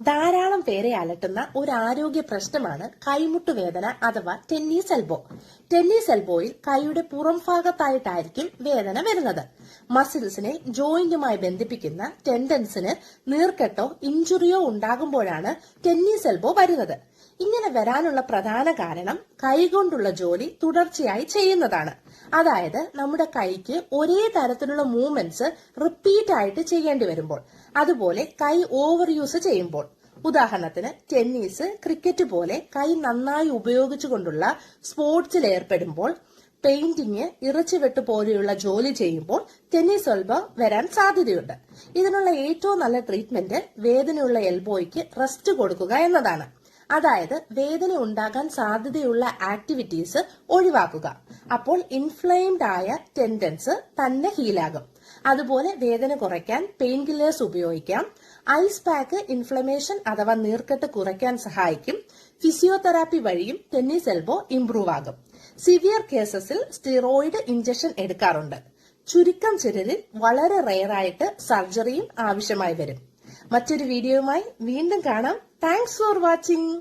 ധാരാളം പേരെ അലട്ടുന്ന ഒരു ആരോഗ്യ പ്രശ്നമാണ് കൈമുട്ടുവേദന അഥവാ ടെന്നീസ് എൽബോ. ടെന്നീസ് എൽബോയിൽ കൈയുടെ പുറം ഭാഗത്തായിട്ടായിരിക്കും വേദന വരുന്നത്. മസിൽസിനെ ജോയിന്റുമായി ബന്ധിപ്പിക്കുന്ന ടെൻഡൻസിന് നീർക്കെട്ടോ ഇഞ്ചുറിയോ ഉണ്ടാകുമ്പോഴാണ് ടെന്നീസ് എൽബോ വരുന്നത്. ഇങ്ങനെ വരാനുള്ള പ്രധാന കാരണം കൈകൊണ്ടുള്ള ജോലി തുടർച്ചയായി ചെയ്യുന്നതാണ്. അതായത് നമ്മുടെ കൈക്ക് ഒരേ തരത്തിലുള്ള മൂവ്മെന്റ്സ് റിപ്പീറ്റ് ആയിട്ട് ചെയ്യേണ്ടി വരുമ്പോൾ, അതുപോലെ കൈ ഓവർ യൂസ് ചെയ്യുമ്പോൾ. ഉദാഹരണത്തിന് ടെന്നീസ്, ക്രിക്കറ്റ് പോലെ കൈ നന്നായി ഉപയോഗിച്ചുകൊണ്ടുള്ള സ്പോർട്സിൽ ഏർപ്പെടുമ്പോൾ, പെയിന്റിങ്, ഇറച്ചിവെട്ട് പോലെയുള്ള ജോലി ചെയ്യുമ്പോൾ ടെന്നീസ് എൽബോ വരാൻ സാധ്യതയുണ്ട്. ഇതിനുള്ള ഏറ്റവും നല്ല ട്രീറ്റ്മെന്റ് വേദനയുള്ള എൽബോയ്ക്ക് റെസ്റ്റ് കൊടുക്കുക എന്നതാണ്. അതായത് വേദന ഉണ്ടാകാൻ സാധ്യതയുള്ള ആക്ടിവിറ്റീസ് ഒഴിവാക്കുക. അപ്പോൾ ഇൻഫ്ലെയിംഡ് ആയ ടെൻഡൻസ് തന്നെ ഹീലാകും. അതുപോലെ വേദന കുറയ്ക്കാൻ പെയിൻ കില്ലേഴ്സ് ഉപയോഗിക്കാം. ഐസ് പാക്ക് ഇൻഫ്ലമേഷൻ അഥവാ നീർക്കെട്ട് കുറയ്ക്കാൻ സഹായിക്കും. ഫിസിയോതെറാപ്പി വഴിയും ടെന്നീസ് എൽബോ ഇംപ്രൂവ് ആകും. സിവിയർ കേസസിൽ സ്റ്റിറോയിഡ് ഇഞ്ചക്ഷൻ എടുക്കാറുണ്ട്. ചുരുക്കം ചിലരിൽ വളരെ റെയറായിട്ട് സർജറിയും ആവശ്യമായി വരും. മറ്റൊരു വീഡിയോയുമായി വീണ്ടും കാണാം. Thanks for watching.